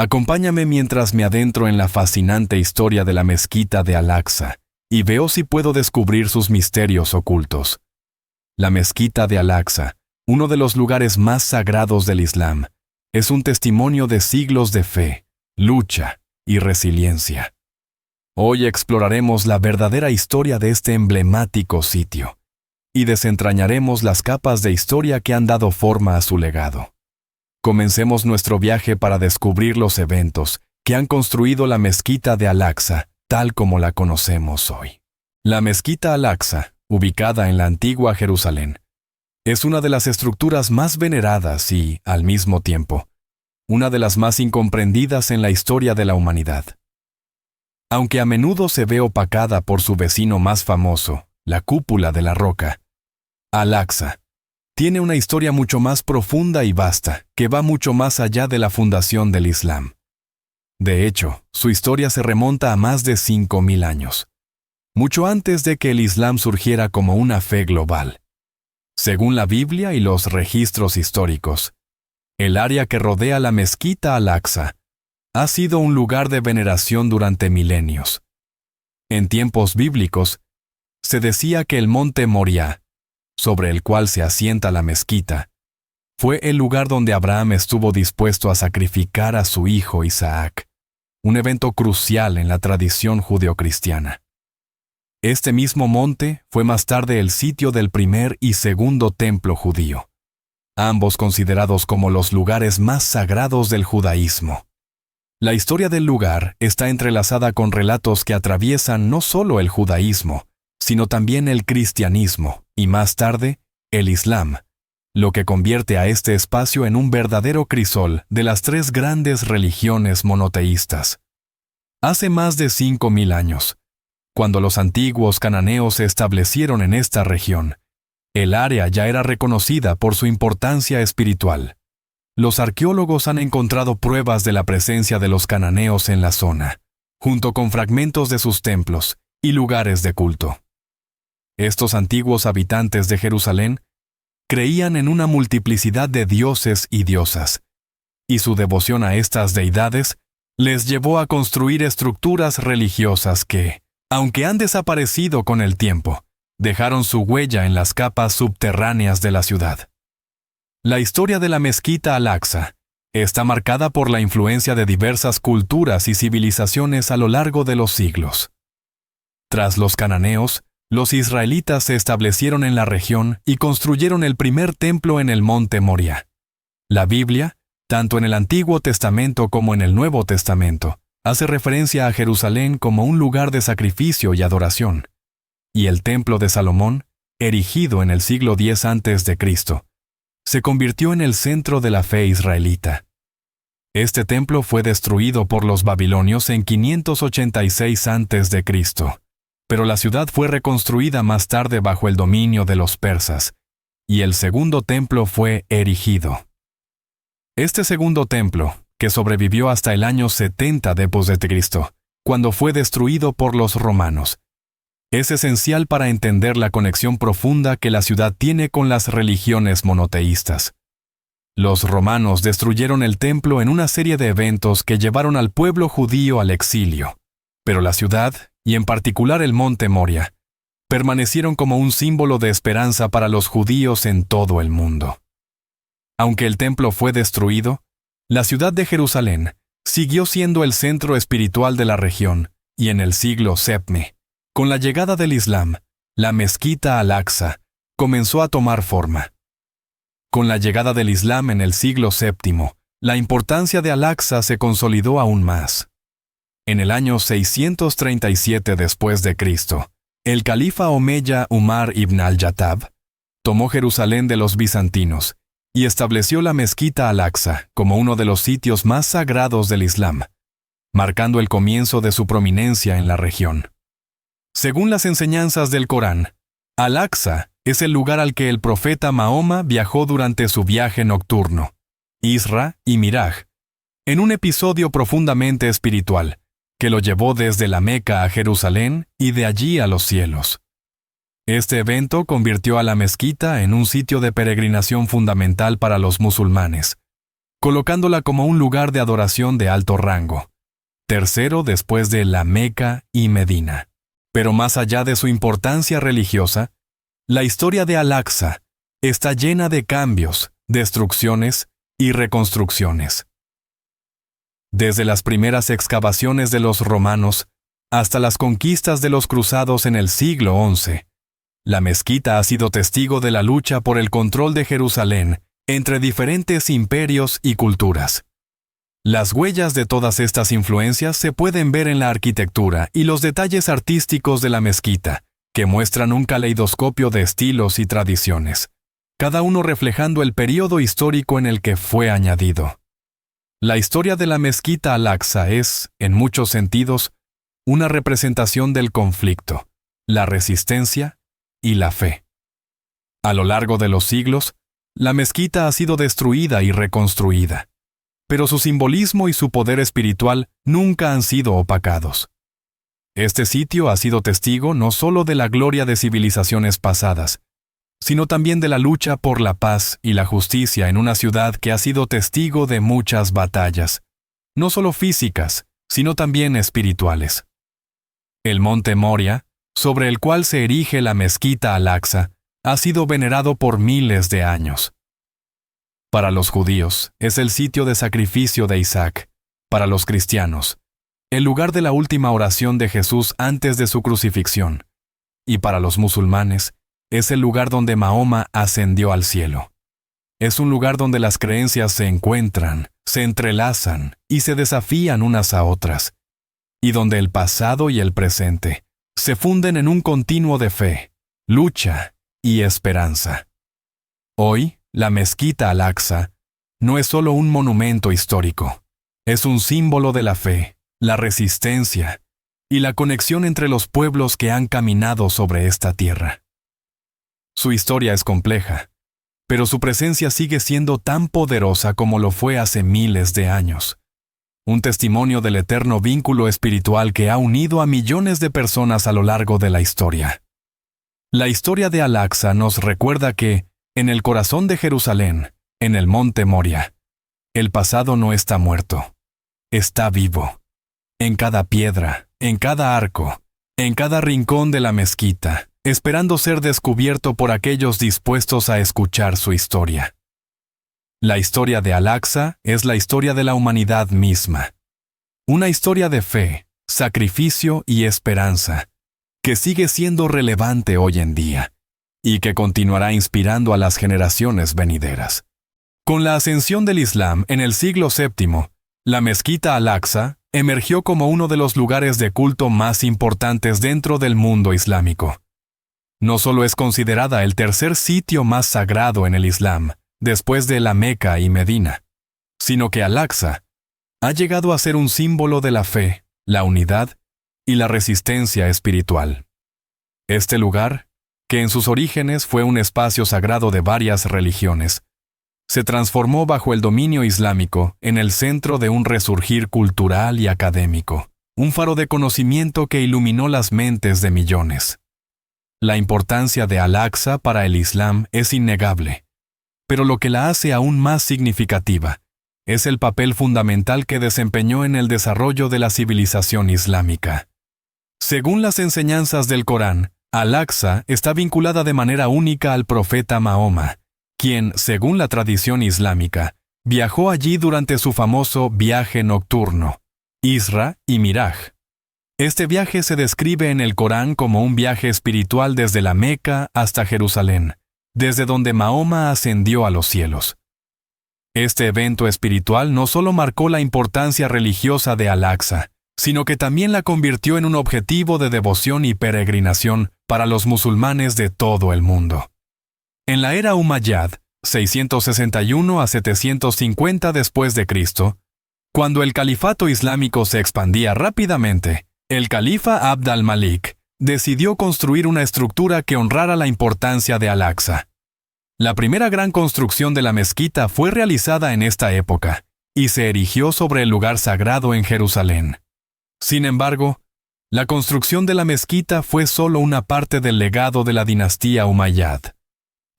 Acompáñame mientras me adentro en la fascinante historia de la mezquita de Al-Aqsa y veo si puedo descubrir sus misterios ocultos. La mezquita de Al-Aqsa, uno de los lugares más sagrados del Islam, es un testimonio de siglos de fe, lucha y resiliencia. Hoy exploraremos la verdadera historia de este emblemático sitio y desentrañaremos las capas de historia que han dado forma a su legado. Comencemos nuestro viaje para descubrir los eventos que han construido la mezquita de Al-Aqsa, tal como la conocemos hoy. La mezquita Al-Aqsa, ubicada en la antigua Jerusalén, es una de las estructuras más veneradas y, al mismo tiempo, una de las más incomprendidas en la historia de la humanidad. Aunque a menudo se ve opacada por su vecino más famoso, la cúpula de la roca, Al-Aqsa tiene una historia mucho más profunda y vasta, que va mucho más allá de la fundación del Islam. De hecho, su historia se remonta a más de 5.000 años, mucho antes de que el Islam surgiera como una fe global. Según la Biblia y los registros históricos, el área que rodea la mezquita Al-Aqsa ha sido un lugar de veneración durante milenios. En tiempos bíblicos, se decía que el monte Moriah, sobre el cual se asienta la mezquita, fue el lugar donde Abraham estuvo dispuesto a sacrificar a su hijo Isaac, un evento crucial en la tradición judeocristiana. Este mismo monte fue más tarde el sitio del primer y segundo templo judío, ambos considerados como los lugares más sagrados del judaísmo. La historia del lugar está entrelazada con relatos que atraviesan no solo el judaísmo, sino también el cristianismo y más tarde, el Islam, lo que convierte a este espacio en un verdadero crisol de las tres grandes religiones monoteístas. Hace más de 5.000 años, cuando los antiguos cananeos se establecieron en esta región, el área ya era reconocida por su importancia espiritual. Los arqueólogos han encontrado pruebas de la presencia de los cananeos en la zona, junto con fragmentos de sus templos y lugares de culto. Estos antiguos habitantes de Jerusalén creían en una multiplicidad de dioses y diosas, y su devoción a estas deidades les llevó a construir estructuras religiosas que, aunque han desaparecido con el tiempo, dejaron su huella en las capas subterráneas de la ciudad. La historia de la mezquita Al-Aqsa está marcada por la influencia de diversas culturas y civilizaciones a lo largo de los siglos. Tras los cananeos, los israelitas se establecieron en la región y construyeron el primer templo en el monte Moriah. La Biblia, tanto en el Antiguo Testamento como en el Nuevo Testamento, hace referencia a Jerusalén como un lugar de sacrificio y adoración. Y el templo de Salomón, erigido en el siglo X a.C., se convirtió en el centro de la fe israelita. Este templo fue destruido por los babilonios en 586 a.C., pero la ciudad fue reconstruida más tarde bajo el dominio de los persas, y el segundo templo fue erigido. Este segundo templo, que sobrevivió hasta el año 70 d.C., cuando fue destruido por los romanos, es esencial para entender la conexión profunda que la ciudad tiene con las religiones monoteístas. Los romanos destruyeron el templo en una serie de eventos que llevaron al pueblo judío al exilio, pero la ciudad, y en particular el monte Moriah, permanecieron como un símbolo de esperanza para los judíos en todo el mundo. Aunque el templo fue destruido, la ciudad de Jerusalén siguió siendo el centro espiritual de la región, y en el siglo VII, con la llegada del Islam, la mezquita Al-Aqsa comenzó a tomar forma. Con la llegada del Islam en el siglo VII, la importancia de Al-Aqsa se consolidó aún más. En el año 637 después de Cristo, el califa omeya Umar ibn al-Yattab tomó Jerusalén de los bizantinos y estableció la mezquita Al-Aqsa como uno de los sitios más sagrados del Islam, marcando el comienzo de su prominencia en la región. Según las enseñanzas del Corán, Al-Aqsa es el lugar al que el profeta Mahoma viajó durante su viaje nocturno, Isra y Miraj, en un episodio profundamente espiritual, que lo llevó desde la Meca a Jerusalén y de allí a los cielos. Este evento convirtió a la mezquita en un sitio de peregrinación fundamental para los musulmanes, colocándola como un lugar de adoración de alto rango, tercero después de la Meca y Medina. Pero más allá de su importancia religiosa, la historia de Al-Aqsa está llena de cambios, destrucciones y reconstrucciones. Desde las primeras excavaciones de los romanos hasta las conquistas de los cruzados en el siglo XI, la mezquita ha sido testigo de la lucha por el control de Jerusalén entre diferentes imperios y culturas. Las huellas de todas estas influencias se pueden ver en la arquitectura y los detalles artísticos de la mezquita, que muestran un caleidoscopio de estilos y tradiciones, cada uno reflejando el período histórico en el que fue añadido. La historia de la mezquita Al-Aqsa es, en muchos sentidos, una representación del conflicto, la resistencia y la fe. A lo largo de los siglos, la mezquita ha sido destruida y reconstruida, pero su simbolismo y su poder espiritual nunca han sido opacados. Este sitio ha sido testigo no solo de la gloria de civilizaciones pasadas, sino también de la lucha por la paz y la justicia en una ciudad que ha sido testigo de muchas batallas, no solo físicas, sino también espirituales. El monte Moria, sobre el cual se erige la mezquita Al-Aqsa, ha sido venerado por miles de años. Para los judíos, es el sitio de sacrificio de Isaac. Para los cristianos, el lugar de la última oración de Jesús antes de su crucifixión. Y para los musulmanes, es el lugar donde Mahoma ascendió al cielo. Es un lugar donde las creencias se encuentran, se entrelazan y se desafían unas a otras, y donde el pasado y el presente se funden en un continuo de fe, lucha y esperanza. Hoy, la mezquita Al-Aqsa no es solo un monumento histórico, es un símbolo de la fe, la resistencia y la conexión entre los pueblos que han caminado sobre esta tierra. Su historia es compleja, pero su presencia sigue siendo tan poderosa como lo fue hace miles de años. Un testimonio del eterno vínculo espiritual que ha unido a millones de personas a lo largo de la historia. La historia de Al-Aqsa nos recuerda que, en el corazón de Jerusalén, en el monte Moria, el pasado no está muerto, está vivo. En cada piedra, en cada arco, en cada rincón de la mezquita, esperando ser descubierto por aquellos dispuestos a escuchar su historia. La historia de Al-Aqsa es la historia de la humanidad misma. Una historia de fe, sacrificio y esperanza, que sigue siendo relevante hoy en día, y que continuará inspirando a las generaciones venideras. Con la ascensión del Islam en el siglo VII, la mezquita Al-Aqsa emergió como uno de los lugares de culto más importantes dentro del mundo islámico. No solo es considerada el tercer sitio más sagrado en el Islam, después de la Meca y Medina, sino que Al-Aqsa ha llegado a ser un símbolo de la fe, la unidad y la resistencia espiritual. Este lugar, que en sus orígenes fue un espacio sagrado de varias religiones, se transformó bajo el dominio islámico en el centro de un resurgir cultural y académico, un faro de conocimiento que iluminó las mentes de millones. La importancia de Al-Aqsa para el Islam es innegable, pero lo que la hace aún más significativa es el papel fundamental que desempeñó en el desarrollo de la civilización islámica. Según las enseñanzas del Corán, Al-Aqsa está vinculada de manera única al profeta Mahoma, quien, según la tradición islámica, viajó allí durante su famoso viaje nocturno, Isra y Miraj. Este viaje se describe en el Corán como un viaje espiritual desde la Meca hasta Jerusalén, desde donde Mahoma ascendió a los cielos. Este evento espiritual no solo marcó la importancia religiosa de Al-Aqsa, sino que también la convirtió en un objetivo de devoción y peregrinación para los musulmanes de todo el mundo. En la era Umayyad, 661 a 750 después de Cristo, cuando el califato islámico se expandía rápidamente, el califa Abd al-Malik decidió construir una estructura que honrara la importancia de Al-Aqsa. La primera gran construcción de la mezquita fue realizada en esta época y se erigió sobre el lugar sagrado en Jerusalén. Sin embargo, la construcción de la mezquita fue solo una parte del legado de la dinastía Umayyad.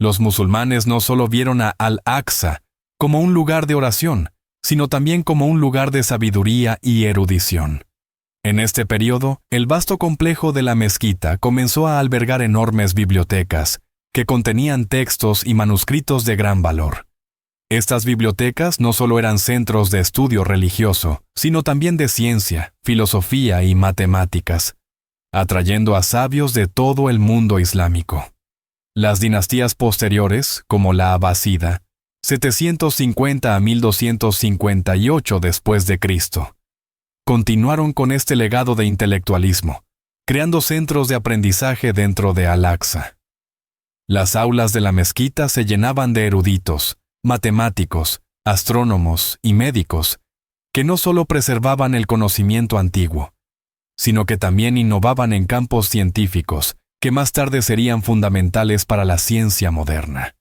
Los musulmanes no solo vieron a Al-Aqsa como un lugar de oración, sino también como un lugar de sabiduría y erudición. En este periodo, el vasto complejo de la mezquita comenzó a albergar enormes bibliotecas, que contenían textos y manuscritos de gran valor. Estas bibliotecas no solo eran centros de estudio religioso, sino también de ciencia, filosofía y matemáticas, atrayendo a sabios de todo el mundo islámico. Las dinastías posteriores, como la Abásida, 750 a 1258 después de Cristo, continuaron con este legado de intelectualismo, creando centros de aprendizaje dentro de Al-Aqsa. Las aulas de la mezquita se llenaban de eruditos, matemáticos, astrónomos y médicos, que no solo preservaban el conocimiento antiguo, sino que también innovaban en campos científicos que más tarde serían fundamentales para la ciencia moderna.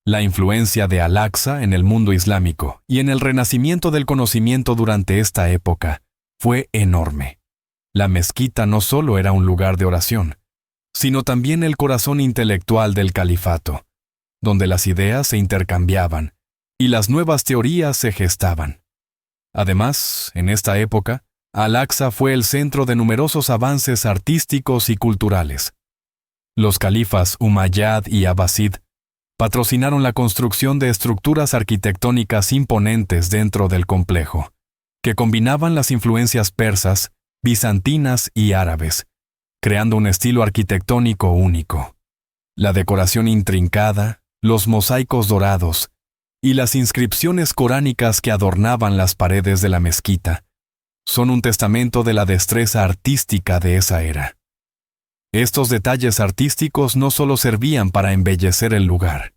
La influencia de Al-Aqsa en el mundo islámico y en el renacimiento del conocimiento durante esta época fue enorme. La mezquita no solo era un lugar de oración, sino también el corazón intelectual del califato, donde las ideas se intercambiaban y las nuevas teorías se gestaban. Además, en esta época, Al-Aqsa fue el centro de numerosos avances artísticos y culturales. Los califas Umayyad y Abbasid patrocinaron la construcción de estructuras arquitectónicas imponentes dentro del complejo, que combinaban las influencias persas, bizantinas y árabes, creando un estilo arquitectónico único. La decoración intrincada, los mosaicos dorados y las inscripciones coránicas que adornaban las paredes de la mezquita son un testamento de la destreza artística de esa era. Estos detalles artísticos no solo servían para embellecer el lugar,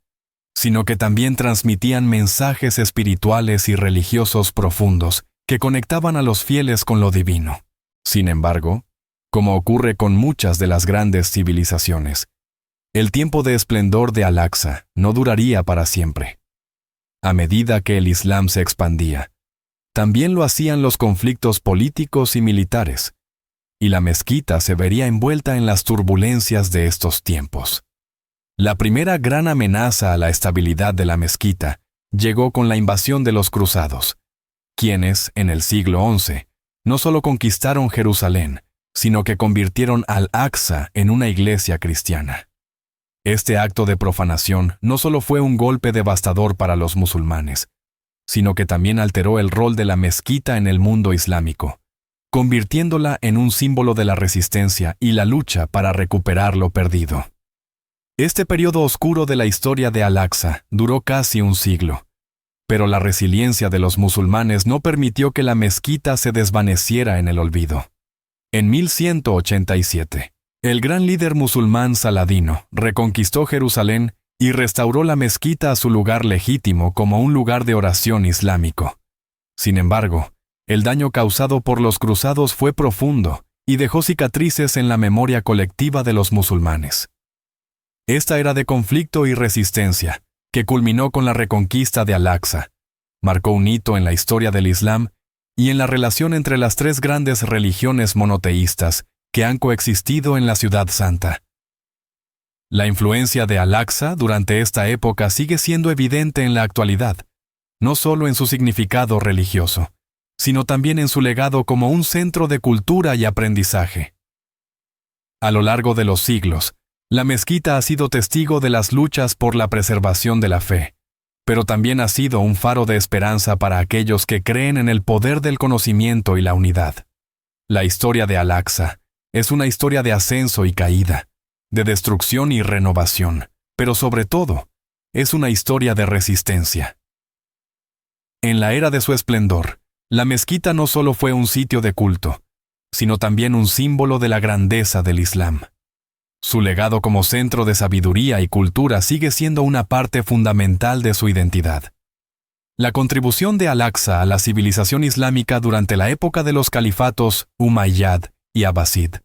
sino que también transmitían mensajes espirituales y religiosos profundos que conectaban a los fieles con lo divino. Sin embargo, como ocurre con muchas de las grandes civilizaciones, el tiempo de esplendor de Al-Aqsa no duraría para siempre. A medida que el Islam se expandía, también lo hacían los conflictos políticos y militares, y la mezquita se vería envuelta en las turbulencias de estos tiempos. La primera gran amenaza a la estabilidad de la mezquita llegó con la invasión de los cruzados, quienes, en el siglo XI, no solo conquistaron Jerusalén, sino que convirtieron Al-Aqsa en una iglesia cristiana. Este acto de profanación no solo fue un golpe devastador para los musulmanes, sino que también alteró el rol de la mezquita en el mundo islámico, convirtiéndola en un símbolo de la resistencia y la lucha para recuperar lo perdido. Este periodo oscuro de la historia de Al-Aqsa duró casi un siglo, pero la resiliencia de los musulmanes no permitió que la mezquita se desvaneciera en el olvido. En 1187, el gran líder musulmán Saladino reconquistó Jerusalén y restauró la mezquita a su lugar legítimo como un lugar de oración islámico. Sin embargo, el daño causado por los cruzados fue profundo y dejó cicatrices en la memoria colectiva de los musulmanes. Esta era de conflicto y resistencia, que culminó con la reconquista de Al-Aqsa, marcó un hito en la historia del Islam y en la relación entre las tres grandes religiones monoteístas que han coexistido en la Ciudad Santa. La influencia de Al-Aqsa durante esta época sigue siendo evidente en la actualidad, no solo en su significado religioso, sino también en su legado como un centro de cultura y aprendizaje. A lo largo de los siglos, la mezquita ha sido testigo de las luchas por la preservación de la fe, pero también ha sido un faro de esperanza para aquellos que creen en el poder del conocimiento y la unidad. La historia de Al-Aqsa es una historia de ascenso y caída, de destrucción y renovación, pero sobre todo, es una historia de resistencia. En la era de su esplendor, la mezquita no solo fue un sitio de culto, sino también un símbolo de la grandeza del Islam. Su legado como centro de sabiduría y cultura sigue siendo una parte fundamental de su identidad. La contribución de Al-Aqsa a la civilización islámica durante la época de los califatos Umayyad y Abbasid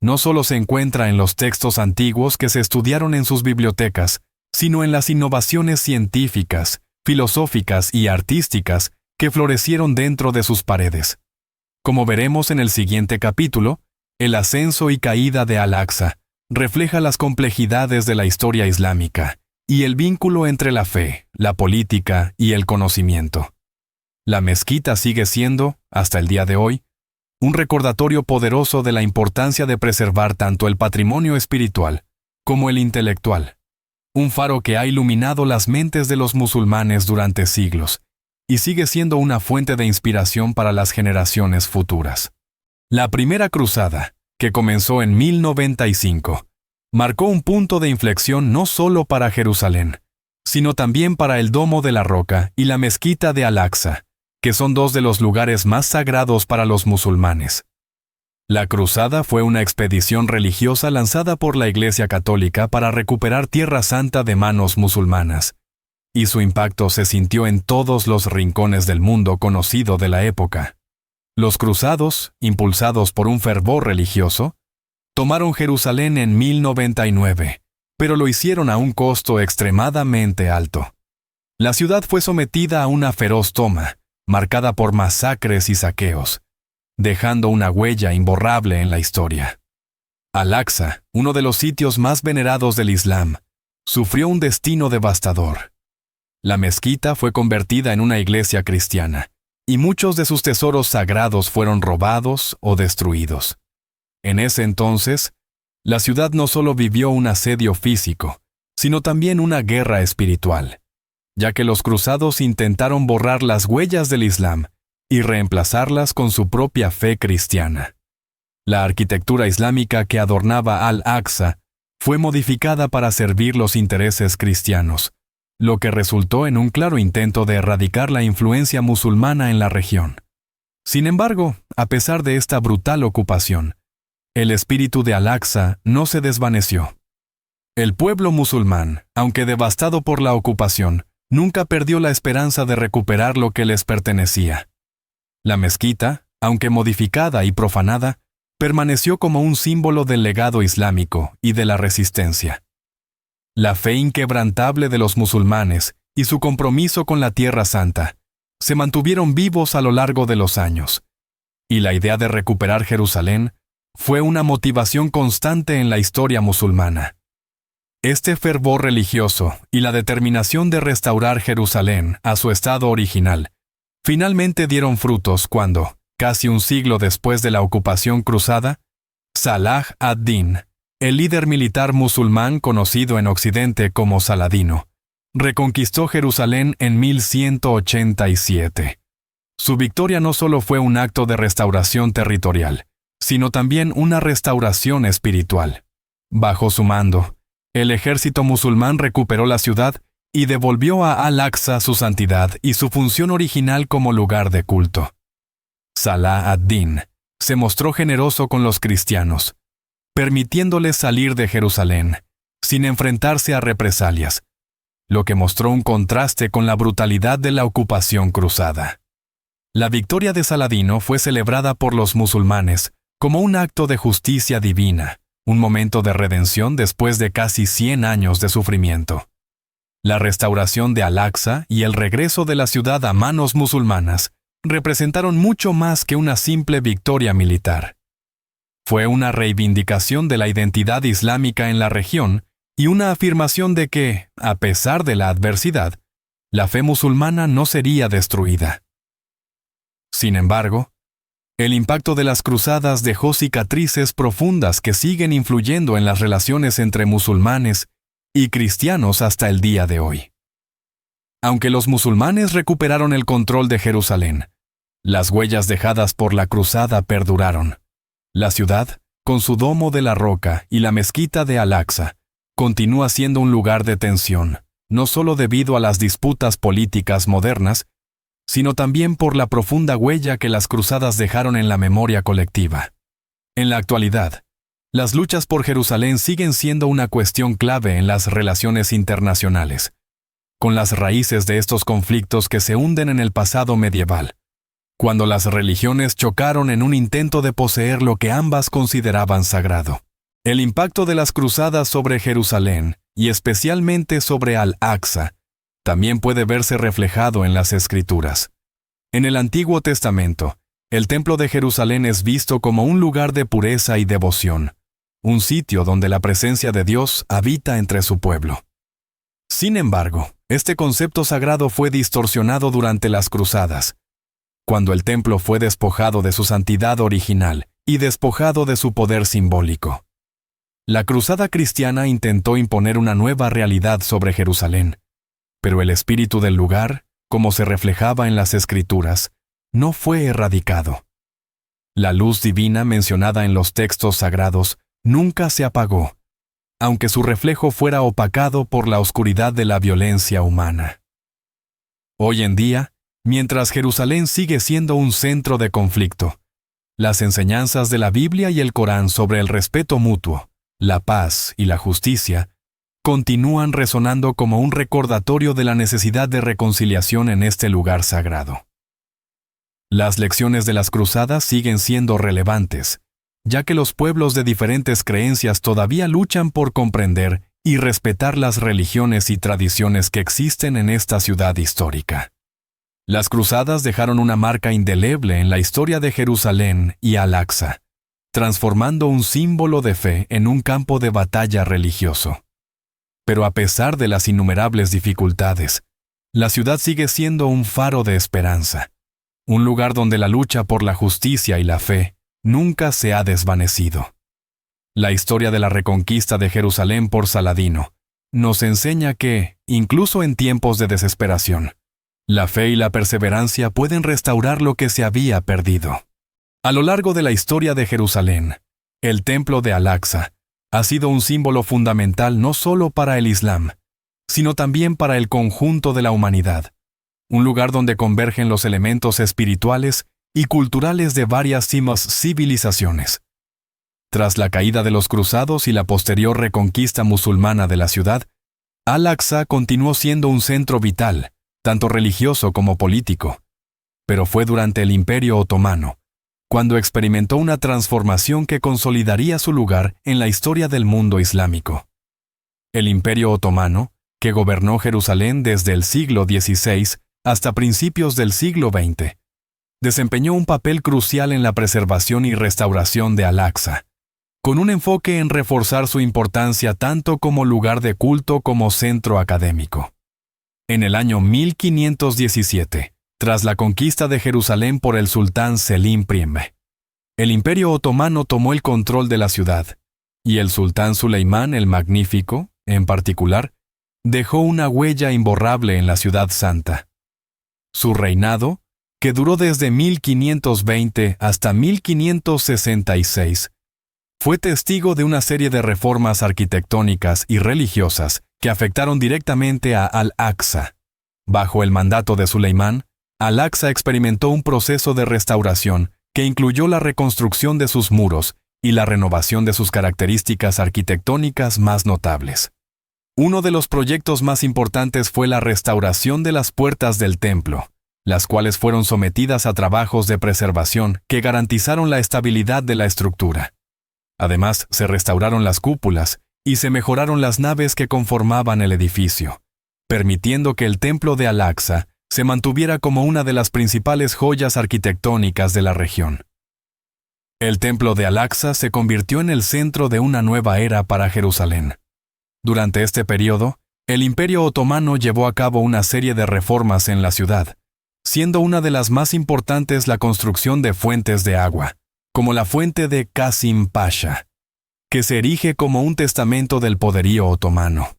no solo se encuentra en los textos antiguos que se estudiaron en sus bibliotecas, sino en las innovaciones científicas, filosóficas y artísticas que florecieron dentro de sus paredes. Como veremos en el siguiente capítulo, el ascenso y caída de Al-Aqsa refleja las complejidades de la historia islámica y el vínculo entre la fe, la política y el conocimiento. La mezquita sigue siendo, hasta el día de hoy, un recordatorio poderoso de la importancia de preservar tanto el patrimonio espiritual como el intelectual. Un faro que ha iluminado las mentes de los musulmanes durante siglos y sigue siendo una fuente de inspiración para las generaciones futuras. La primera cruzada, que comenzó en 1095, marcó un punto de inflexión no solo para Jerusalén, sino también para el Domo de la Roca y la Mezquita de Al-Aqsa, que son dos de los lugares más sagrados para los musulmanes. La cruzada fue una expedición religiosa lanzada por la Iglesia Católica para recuperar Tierra Santa de manos musulmanas, y su impacto se sintió en todos los rincones del mundo conocido de la época. Los cruzados, impulsados por un fervor religioso, tomaron Jerusalén en 1099, pero lo hicieron a un costo extremadamente alto. La ciudad fue sometida a una feroz toma, marcada por masacres y saqueos, dejando una huella imborrable en la historia. Al-Aqsa, uno de los sitios más venerados del Islam, sufrió un destino devastador. La mezquita fue convertida en una iglesia cristiana, y muchos de sus tesoros sagrados fueron robados o destruidos. En ese entonces, la ciudad no solo vivió un asedio físico, sino también una guerra espiritual, ya que los cruzados intentaron borrar las huellas del Islam y reemplazarlas con su propia fe cristiana. La arquitectura islámica que adornaba Al-Aqsa fue modificada para servir los intereses cristianos, lo que resultó en un claro intento de erradicar la influencia musulmana en la región. Sin embargo, a pesar de esta brutal ocupación, el espíritu de Al-Aqsa no se desvaneció. El pueblo musulmán, aunque devastado por la ocupación, nunca perdió la esperanza de recuperar lo que les pertenecía. La mezquita, aunque modificada y profanada, permaneció como un símbolo del legado islámico y de la resistencia. La fe inquebrantable de los musulmanes y su compromiso con la Tierra Santa se mantuvieron vivos a lo largo de los años, y la idea de recuperar Jerusalén fue una motivación constante en la historia musulmana. Este fervor religioso y la determinación de restaurar Jerusalén a su estado original finalmente dieron frutos cuando, casi un siglo después de la ocupación cruzada, Salah ad-Din, el líder militar musulmán conocido en Occidente como Saladino, reconquistó Jerusalén en 1187. Su victoria no solo fue un acto de restauración territorial, sino también una restauración espiritual. Bajo su mando, el ejército musulmán recuperó la ciudad y devolvió a Al-Aqsa su santidad y su función original como lugar de culto. Salah ad-Din se mostró generoso con los cristianos, permitiéndoles salir de Jerusalén, sin enfrentarse a represalias, lo que mostró un contraste con la brutalidad de la ocupación cruzada. La victoria de Saladino fue celebrada por los musulmanes como un acto de justicia divina, un momento de redención después de casi 100 años de sufrimiento. La restauración de Al-Aqsa y el regreso de la ciudad a manos musulmanas representaron mucho más que una simple victoria militar. Fue una reivindicación de la identidad islámica en la región y una afirmación de que, a pesar de la adversidad, la fe musulmana no sería destruida. Sin embargo, el impacto de las cruzadas dejó cicatrices profundas que siguen influyendo en las relaciones entre musulmanes y cristianos hasta el día de hoy. Aunque los musulmanes recuperaron el control de Jerusalén, las huellas dejadas por la cruzada perduraron. La ciudad, con su domo de la roca y la mezquita de Al-Aqsa, continúa siendo un lugar de tensión, no solo debido a las disputas políticas modernas, sino también por la profunda huella que las cruzadas dejaron en la memoria colectiva. En la actualidad, las luchas por Jerusalén siguen siendo una cuestión clave en las relaciones internacionales, con las raíces de estos conflictos que se hunden en el pasado medieval, cuando las religiones chocaron en un intento de poseer lo que ambas consideraban sagrado. El impacto de las cruzadas sobre Jerusalén, y especialmente sobre Al-Aqsa, también puede verse reflejado en las Escrituras. En el Antiguo Testamento, el Templo de Jerusalén es visto como un lugar de pureza y devoción, un sitio donde la presencia de Dios habita entre su pueblo. Sin embargo, este concepto sagrado fue distorsionado durante las cruzadas, cuando el templo fue despojado de su santidad original y despojado de su poder simbólico. La cruzada cristiana intentó imponer una nueva realidad sobre Jerusalén, pero el espíritu del lugar, como se reflejaba en las Escrituras, no fue erradicado. La luz divina mencionada en los textos sagrados nunca se apagó, aunque su reflejo fuera opacado por la oscuridad de la violencia humana. Hoy en día, mientras Jerusalén sigue siendo un centro de conflicto, las enseñanzas de la Biblia y el Corán sobre el respeto mutuo, la paz y la justicia continúan resonando como un recordatorio de la necesidad de reconciliación en este lugar sagrado. Las lecciones de las cruzadas siguen siendo relevantes, ya que los pueblos de diferentes creencias todavía luchan por comprender y respetar las religiones y tradiciones que existen en esta ciudad histórica. Las cruzadas dejaron una marca indeleble en la historia de Jerusalén y Al-Aqsa, transformando un símbolo de fe en un campo de batalla religioso. Pero a pesar de las innumerables dificultades, la ciudad sigue siendo un faro de esperanza, un lugar donde la lucha por la justicia y la fe nunca se ha desvanecido. La historia de la reconquista de Jerusalén por Saladino nos enseña que, incluso en tiempos de desesperación, la fe y la perseverancia pueden restaurar lo que se había perdido. A lo largo de la historia de Jerusalén, el templo de Al-Aqsa ha sido un símbolo fundamental no solo para el Islam, sino también para el conjunto de la humanidad, un lugar donde convergen los elementos espirituales y culturales de varias civilizaciones. Tras la caída de los cruzados y la posterior reconquista musulmana de la ciudad, Al-Aqsa continuó siendo un centro vital, tanto religioso como político. Pero fue durante el Imperio Otomano, cuando experimentó una transformación que consolidaría su lugar en la historia del mundo islámico. El Imperio Otomano, que gobernó Jerusalén desde el siglo XVI hasta principios del siglo XX, desempeñó un papel crucial en la preservación y restauración de Al-Aqsa, con un enfoque en reforzar su importancia tanto como lugar de culto como centro académico. En el año 1517, tras la conquista de Jerusalén por el sultán Selim I, el Imperio Otomano tomó el control de la ciudad, y el sultán Suleimán el Magnífico, en particular, dejó una huella imborrable en la ciudad santa. Su reinado, que duró desde 1520 hasta 1566, fue testigo de una serie de reformas arquitectónicas y religiosas que afectaron directamente a Al-Aqsa. Bajo el mandato de Suleimán, Al-Aqsa experimentó un proceso de restauración que incluyó la reconstrucción de sus muros y la renovación de sus características arquitectónicas más notables. Uno de los proyectos más importantes fue la restauración de las puertas del templo, las cuales fueron sometidas a trabajos de preservación que garantizaron la estabilidad de la estructura. Además, se restauraron las cúpulas y se mejoraron las naves que conformaban el edificio, permitiendo que el templo de Al-Aqsa se mantuviera como una de las principales joyas arquitectónicas de la región. El templo de Al-Aqsa se convirtió en el centro de una nueva era para Jerusalén. Durante este periodo, el Imperio Otomano llevó a cabo una serie de reformas en la ciudad, siendo una de las más importantes la construcción de fuentes de agua, como la fuente de Qasim Pasha, que se erige como un testamento del poderío otomano.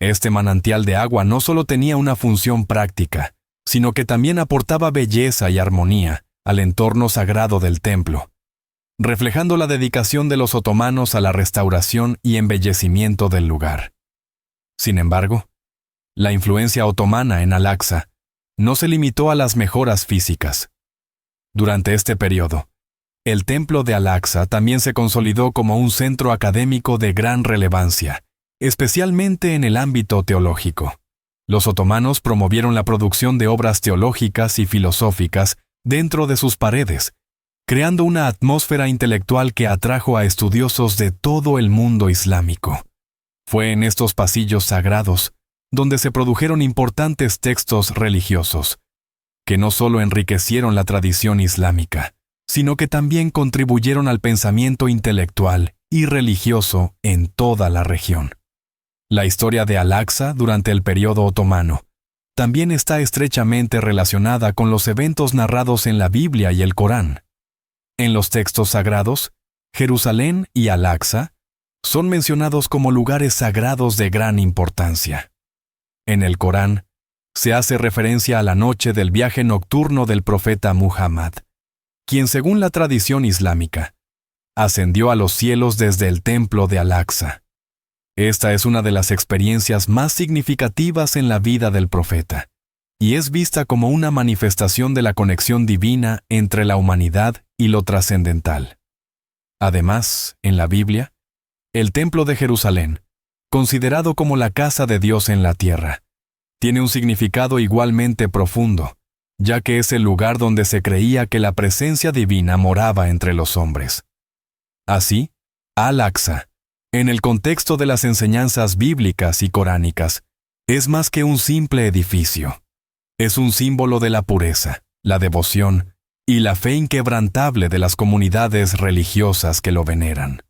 Este manantial de agua no solo tenía una función práctica, sino que también aportaba belleza y armonía al entorno sagrado del templo, reflejando la dedicación de los otomanos a la restauración y embellecimiento del lugar. Sin embargo, la influencia otomana en Al-Aqsa no se limitó a las mejoras físicas. Durante este periodo, el templo de Al-Aqsa también se consolidó como un centro académico de gran relevancia, especialmente en el ámbito teológico. Los otomanos promovieron la producción de obras teológicas y filosóficas dentro de sus paredes, creando una atmósfera intelectual que atrajo a estudiosos de todo el mundo islámico. Fue en estos pasillos sagrados donde se produjeron importantes textos religiosos, que no solo enriquecieron la tradición islámica, sino que también contribuyeron al pensamiento intelectual y religioso en toda la región. La historia de Al-Aqsa durante el periodo otomano también está estrechamente relacionada con los eventos narrados en la Biblia y el Corán. En los textos sagrados, Jerusalén y Al-Aqsa son mencionados como lugares sagrados de gran importancia. En el Corán, se hace referencia a la noche del viaje nocturno del profeta Muhammad, quien, según la tradición islámica, ascendió a los cielos desde el templo de Al-Aqsa. Esta es una de las experiencias más significativas en la vida del profeta, y es vista como una manifestación de la conexión divina entre la humanidad y lo trascendental. Además, en la Biblia, el Templo de Jerusalén, considerado como la casa de Dios en la tierra, tiene un significado igualmente profundo, ya que es el lugar donde se creía que la presencia divina moraba entre los hombres. Así, Al-Aqsa, en el contexto de las enseñanzas bíblicas y coránicas, es más que un simple edificio. Es un símbolo de la pureza, la devoción y la fe inquebrantable de las comunidades religiosas que lo veneran.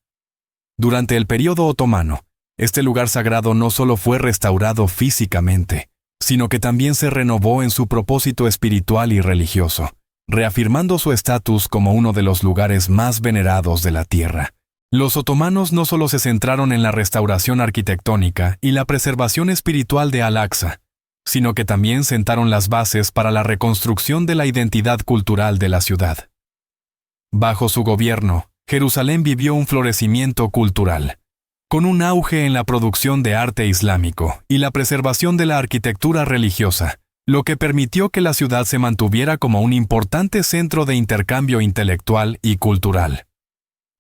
Durante el período otomano, este lugar sagrado no solo fue restaurado físicamente, sino que también se renovó en su propósito espiritual y religioso, reafirmando su estatus como uno de los lugares más venerados de la tierra. Los otomanos no solo se centraron en la restauración arquitectónica y la preservación espiritual de Al-Aqsa, sino que también sentaron las bases para la reconstrucción de la identidad cultural de la ciudad. Bajo su gobierno, Jerusalén vivió un florecimiento cultural, con un auge en la producción de arte islámico y la preservación de la arquitectura religiosa, lo que permitió que la ciudad se mantuviera como un importante centro de intercambio intelectual y cultural.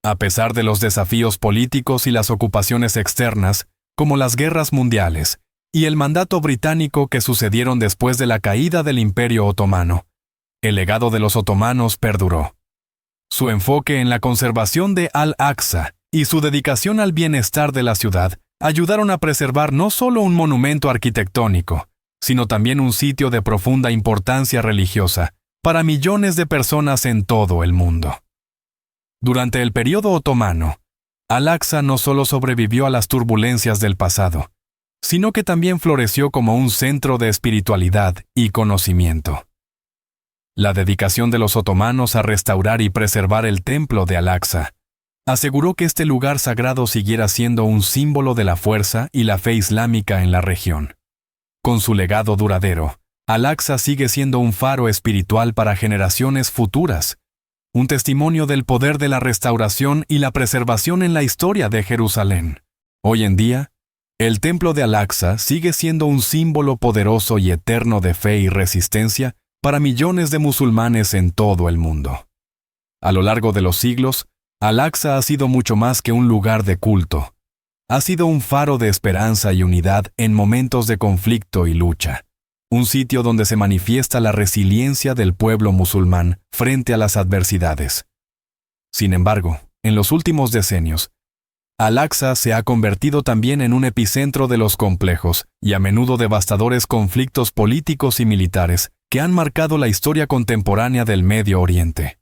A pesar de los desafíos políticos y las ocupaciones externas, como las guerras mundiales y el mandato británico que sucedieron después de la caída del Imperio Otomano, el legado de los otomanos perduró. Su enfoque en la conservación de Al-Aqsa y su dedicación al bienestar de la ciudad ayudaron a preservar no solo un monumento arquitectónico, sino también un sitio de profunda importancia religiosa para millones de personas en todo el mundo. Durante el período otomano, Al-Aqsa no solo sobrevivió a las turbulencias del pasado, sino que también floreció como un centro de espiritualidad y conocimiento. La dedicación de los otomanos a restaurar y preservar el templo de Al-Aqsa aseguró que este lugar sagrado siguiera siendo un símbolo de la fuerza y la fe islámica en la región. Con su legado duradero, Al-Aqsa sigue siendo un faro espiritual para generaciones futuras, un testimonio del poder de la restauración y la preservación en la historia de Jerusalén. Hoy en día, el templo de Al-Aqsa sigue siendo un símbolo poderoso y eterno de fe y resistencia para millones de musulmanes en todo el mundo. A lo largo de los siglos, Al-Aqsa ha sido mucho más que un lugar de culto. Ha sido un faro de esperanza y unidad en momentos de conflicto y lucha. Un sitio donde se manifiesta la resiliencia del pueblo musulmán frente a las adversidades. Sin embargo, en los últimos decenios, Al-Aqsa se ha convertido también en un epicentro de los complejos y a menudo devastadores conflictos políticos y militares que han marcado la historia contemporánea del Medio Oriente.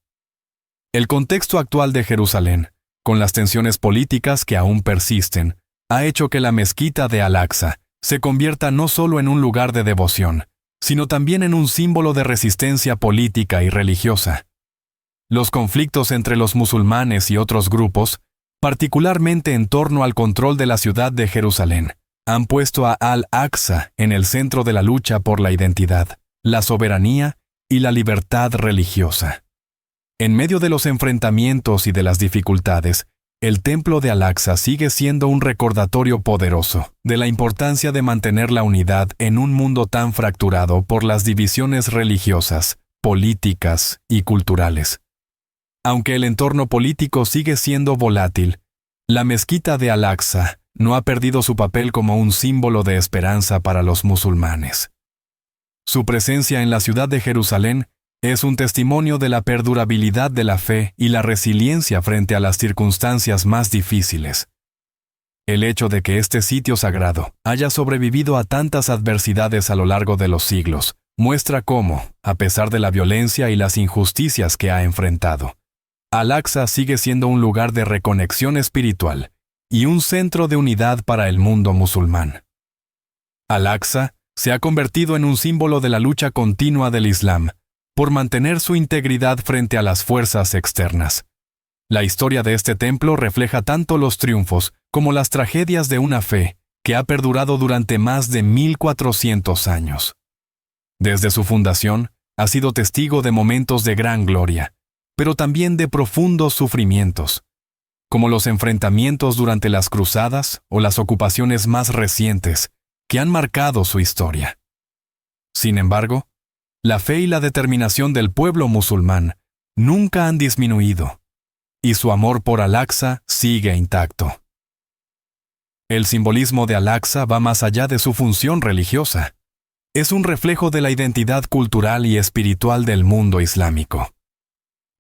El contexto actual de Jerusalén, con las tensiones políticas que aún persisten, ha hecho que la mezquita de Al-Aqsa se convierta no solo en un lugar de devoción, sino también en un símbolo de resistencia política y religiosa. Los conflictos entre los musulmanes y otros grupos, particularmente en torno al control de la ciudad de Jerusalén, han puesto a Al-Aqsa en el centro de la lucha por la identidad, la soberanía y la libertad religiosa. En medio de los enfrentamientos y de las dificultades, el templo de Al-Aqsa sigue siendo un recordatorio poderoso de la importancia de mantener la unidad en un mundo tan fracturado por las divisiones religiosas, políticas y culturales. Aunque el entorno político sigue siendo volátil, la mezquita de Al-Aqsa no ha perdido su papel como un símbolo de esperanza para los musulmanes. Su presencia en la ciudad de Jerusalén es un testimonio de la perdurabilidad de la fe y la resiliencia frente a las circunstancias más difíciles. El hecho de que este sitio sagrado haya sobrevivido a tantas adversidades a lo largo de los siglos muestra cómo, a pesar de la violencia y las injusticias que ha enfrentado, Al-Aqsa sigue siendo un lugar de reconexión espiritual y un centro de unidad para el mundo musulmán. Al-Aqsa se ha convertido en un símbolo de la lucha continua del Islam por mantener su integridad frente a las fuerzas externas. La historia de este templo refleja tanto los triunfos como las tragedias de una fe que ha perdurado durante más de 1400 años. Desde su fundación, ha sido testigo de momentos de gran gloria, pero también de profundos sufrimientos, como los enfrentamientos durante las cruzadas o las ocupaciones más recientes que han marcado su historia. Sin embargo, la fe y la determinación del pueblo musulmán nunca han disminuido, y su amor por Al-Aqsa sigue intacto. El simbolismo de Al-Aqsa va más allá de su función religiosa. Es un reflejo de la identidad cultural y espiritual del mundo islámico.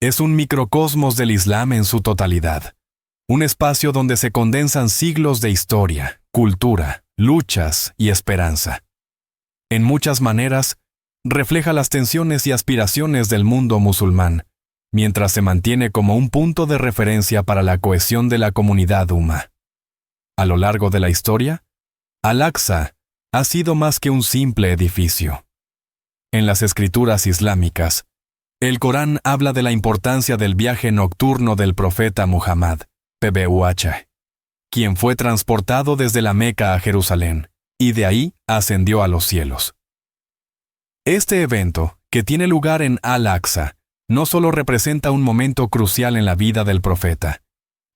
Es un microcosmos del Islam en su totalidad, un espacio donde se condensan siglos de historia, cultura, luchas y esperanza. En muchas maneras, refleja las tensiones y aspiraciones del mundo musulmán, mientras se mantiene como un punto de referencia para la cohesión de la comunidad umma. A lo largo de la historia, Al-Aqsa ha sido más que un simple edificio. En las escrituras islámicas, el Corán habla de la importancia del viaje nocturno del profeta Muhammad, PBUH, quien fue transportado desde la Meca a Jerusalén, y de ahí ascendió a los cielos. Este evento, que tiene lugar en Al-Aqsa, no solo representa un momento crucial en la vida del profeta,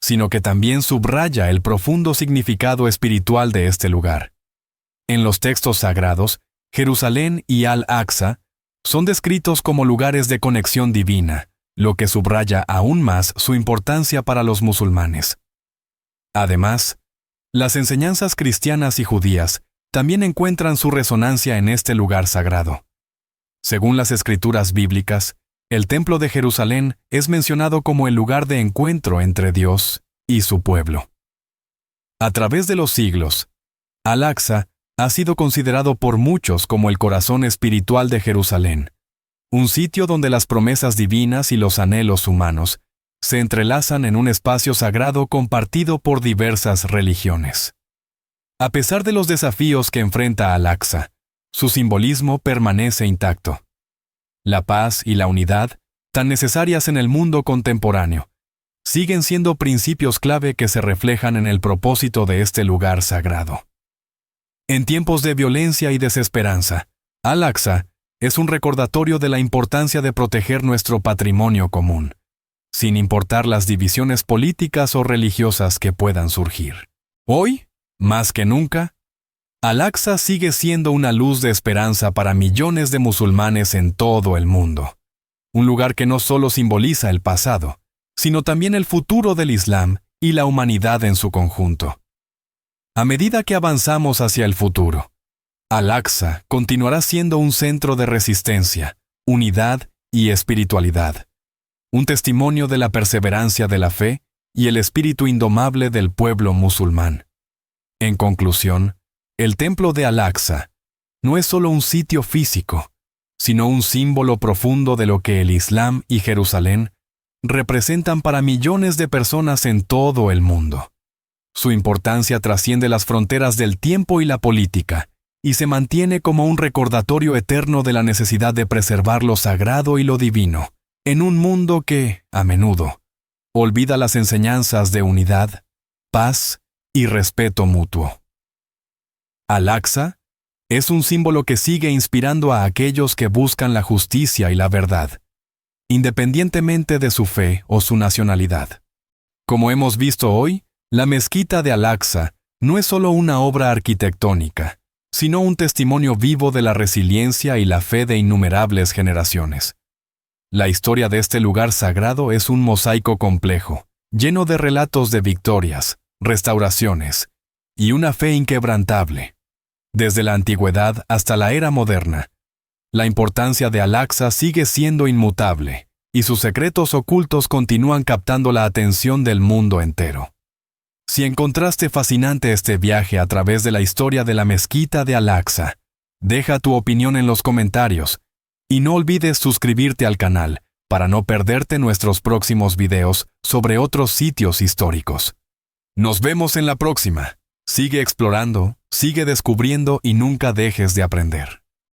sino que también subraya el profundo significado espiritual de este lugar. En los textos sagrados, Jerusalén y Al-Aqsa son descritos como lugares de conexión divina, lo que subraya aún más su importancia para los musulmanes. Además, las enseñanzas cristianas y judías también encuentran su resonancia en este lugar sagrado. Según las escrituras bíblicas, el Templo de Jerusalén es mencionado como el lugar de encuentro entre Dios y su pueblo. A través de los siglos, Al-Aqsa ha sido considerado por muchos como el corazón espiritual de Jerusalén, un sitio donde las promesas divinas y los anhelos humanos se entrelazan en un espacio sagrado compartido por diversas religiones. A pesar de los desafíos que enfrenta Al-Aqsa, su simbolismo permanece intacto. La paz y la unidad, tan necesarias en el mundo contemporáneo, siguen siendo principios clave que se reflejan en el propósito de este lugar sagrado. En tiempos de violencia y desesperanza, Al-Aqsa es un recordatorio de la importancia de proteger nuestro patrimonio común, sin importar las divisiones políticas o religiosas que puedan surgir. Hoy, más que nunca, Al-Aqsa sigue siendo una luz de esperanza para millones de musulmanes en todo el mundo. Un lugar que no solo simboliza el pasado, sino también el futuro del Islam y la humanidad en su conjunto. A medida que avanzamos hacia el futuro, Al-Aqsa continuará siendo un centro de resistencia, unidad y espiritualidad, un testimonio de la perseverancia de la fe y el espíritu indomable del pueblo musulmán. En conclusión, el templo de Al-Aqsa no es solo un sitio físico, sino un símbolo profundo de lo que el Islam y Jerusalén representan para millones de personas en todo el mundo. Su importancia trasciende las fronteras del tiempo y la política, y se mantiene como un recordatorio eterno de la necesidad de preservar lo sagrado y lo divino, en un mundo que, a menudo, olvida las enseñanzas de unidad, paz y respeto mutuo. Al-Aqsa es un símbolo que sigue inspirando a aquellos que buscan la justicia y la verdad, independientemente de su fe o su nacionalidad. Como hemos visto hoy, la mezquita de Al-Aqsa no es solo una obra arquitectónica, sino un testimonio vivo de la resiliencia y la fe de innumerables generaciones. La historia de este lugar sagrado es un mosaico complejo, lleno de relatos de victorias, restauraciones y una fe inquebrantable. Desde la antigüedad hasta la era moderna, la importancia de Al-Aqsa sigue siendo inmutable, y sus secretos ocultos continúan captando la atención del mundo entero. Si encontraste fascinante este viaje a través de la historia de la mezquita de Al-Aqsa, deja tu opinión en los comentarios y no olvides suscribirte al canal para no perderte nuestros próximos videos sobre otros sitios históricos. Nos vemos en la próxima. Sigue explorando, sigue descubriendo y nunca dejes de aprender.